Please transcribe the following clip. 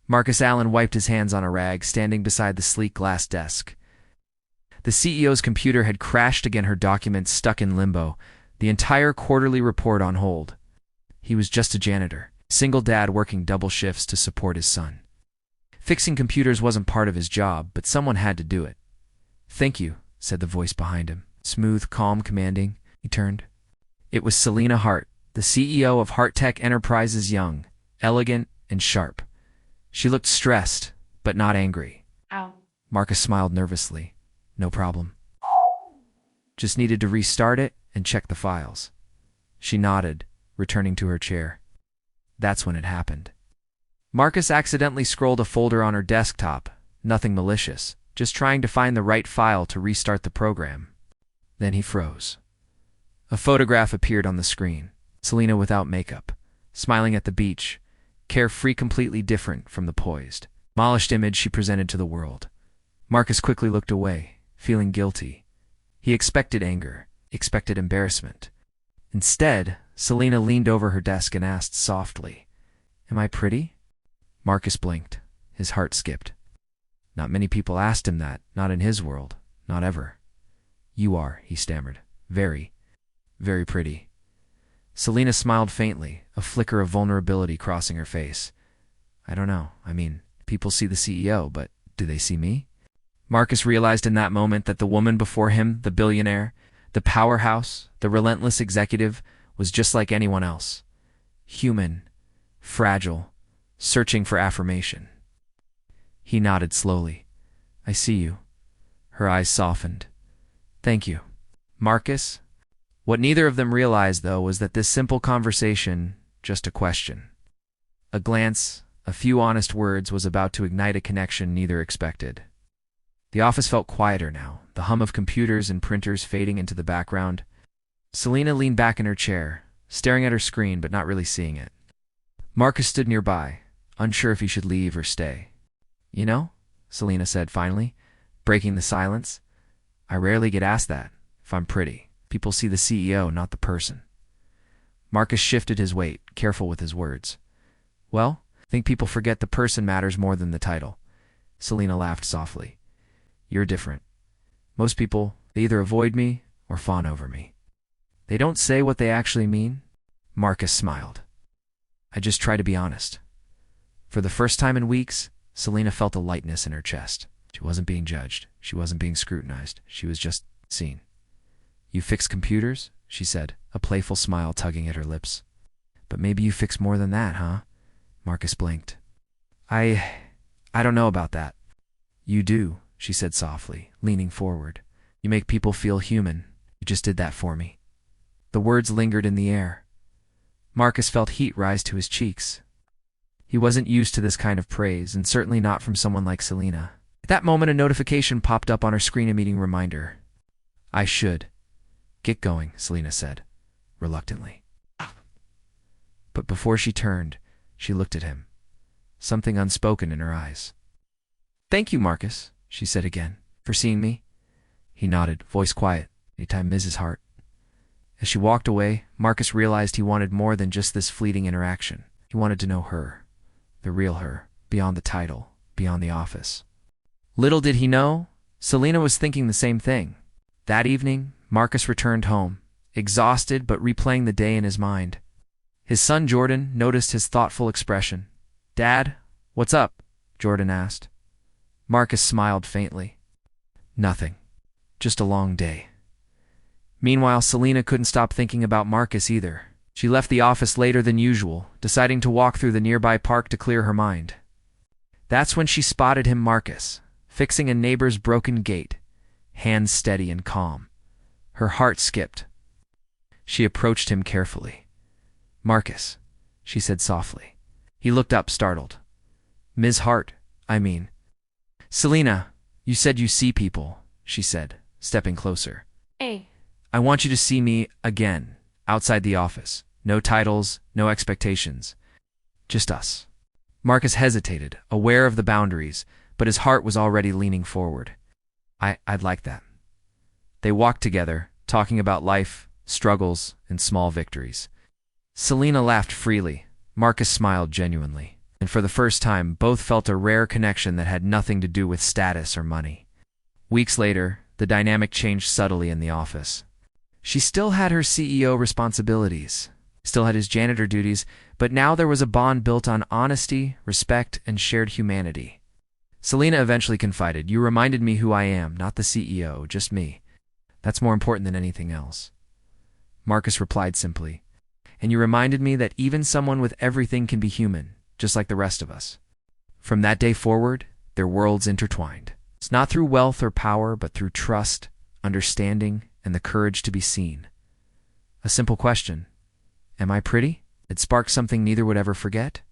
Marcus Allen wiped his hands on a rag, standing beside the sleek glass desk. The CEO's computer had crashed again, her documents stuck in limbo, the entire quarterly report on hold. He was just a janitor, single dad working double shifts to support his son. Fixing computers wasn't part of his job, but someone had to do it. "Thank you," said the voice behind him. Smooth, calm, commanding. He turned. It was Selina Hart, the CEO of HeartTech Enterprises, young, elegant, and sharp. She looked stressed, but not angry. Ow. Marcus smiled nervously. "No problem. Just needed to restart it and check the files." She nodded, returning to her chair. That's when it happened. Marcus accidentally scrolled a folder on her desktop, nothing malicious, just trying to find the right file to restart the program. Then he froze. A photograph appeared on the screen. Selina without makeup, smiling at the beach, carefree, completely different from the poised, polished image she presented to the world. Marcus quickly looked away, feeling guilty. He expected anger, expected embarrassment. Instead, Selina leaned over her desk and asked softly, "Am I pretty?" Marcus blinked. His heart skipped. Not many people asked him that, not in his world, not ever. "You are," he stammered. "Very, very pretty." Selina smiled faintly, a flicker of vulnerability crossing her face. "I don't know. I mean, people see the CEO, but do they see me?" Marcus realized in that moment that the woman before him, the billionaire, the powerhouse, the relentless executive, was just like anyone else. Human, fragile, searching for affirmation. He nodded slowly. "I see you." Her eyes softened. "Thank you." Marcus? What neither of them realized, though, was that this simple conversation, just a question, a glance, a few honest words, was about to ignite a connection neither expected. The office felt quieter now, the hum of computers and printers fading into the background. Selina leaned back in her chair, staring at her screen but not really seeing it. Marcus stood nearby, unsure if he should leave or stay. "You know," Selina said finally, breaking the silence, "I rarely get asked that, if I'm pretty. People see the CEO, not the person." Marcus shifted his weight, careful with his words. "Well, I think people forget the person matters more than the title." Selina laughed softly. "You're different. Most people, they either avoid me or fawn over me. They don't say what they actually mean." Marcus smiled. "I just try to be honest." For the first time in weeks, Selina felt a lightness in her chest. She wasn't being judged. She wasn't being scrutinized. She was just seen. "You fix computers?" she said, a playful smile tugging at her lips. "But maybe you fix more than that, huh?" Marcus blinked. I don't know about that." "You do," she said softly, leaning forward. "You make people feel human. You just did that for me." The words lingered in the air. Marcus felt heat rise to his cheeks. He wasn't used to this kind of praise, and certainly not from someone like Selina. At that moment, a notification popped up on her screen, a meeting reminder. "I should get going," Selina said, reluctantly. But before she turned, she looked at him, something unspoken in her eyes. "Thank you, Marcus," she said again, "for seeing me." He nodded, voice quiet. "Anytime, Mrs. Hart." As she walked away, Marcus realized he wanted more than just this fleeting interaction. He wanted to know her, the real her, beyond the title, beyond the office. Little did he know, Selina was thinking the same thing. That evening, Marcus returned home, exhausted but replaying the day in his mind. His son Jordan noticed his thoughtful expression. "Dad, what's up?" Jordan asked. Marcus smiled faintly. "Nothing. Just a long day." Meanwhile, Selina couldn't stop thinking about Marcus either. She left the office later than usual, deciding to walk through the nearby park to clear her mind. That's when she spotted him, Marcus, fixing a neighbor's broken gate, hands steady and calm. Her heart skipped. She approached him carefully. "Marcus," she said softly. He looked up, startled. "Ms. Hart, I mean." "Selina, you said you see people," she said, stepping closer. Hey. "I want you to see me again, outside the office. No titles, no expectations. Just us." Marcus hesitated, aware of the boundaries, but his heart was already leaning forward. I'd like that." They walked together, talking about life, struggles, and small victories. Selina laughed freely. Marcus smiled genuinely. And for the first time, both felt a rare connection that had nothing to do with status or money. Weeks later, the dynamic changed subtly in the office. She still had her CEO responsibilities, still had his janitor duties, but now there was a bond built on honesty, respect, and shared humanity. Selena eventually confided, "You reminded me who I am, not the CEO, just me. That's more important than anything else." Marcus replied simply, "And you reminded me that even someone with everything can be human, just like the rest of us." From that day forward, their worlds intertwined. It's not through wealth or power, but through trust, understanding, and the courage to be seen. A simple question: am I pretty? It sparked something neither would ever forget.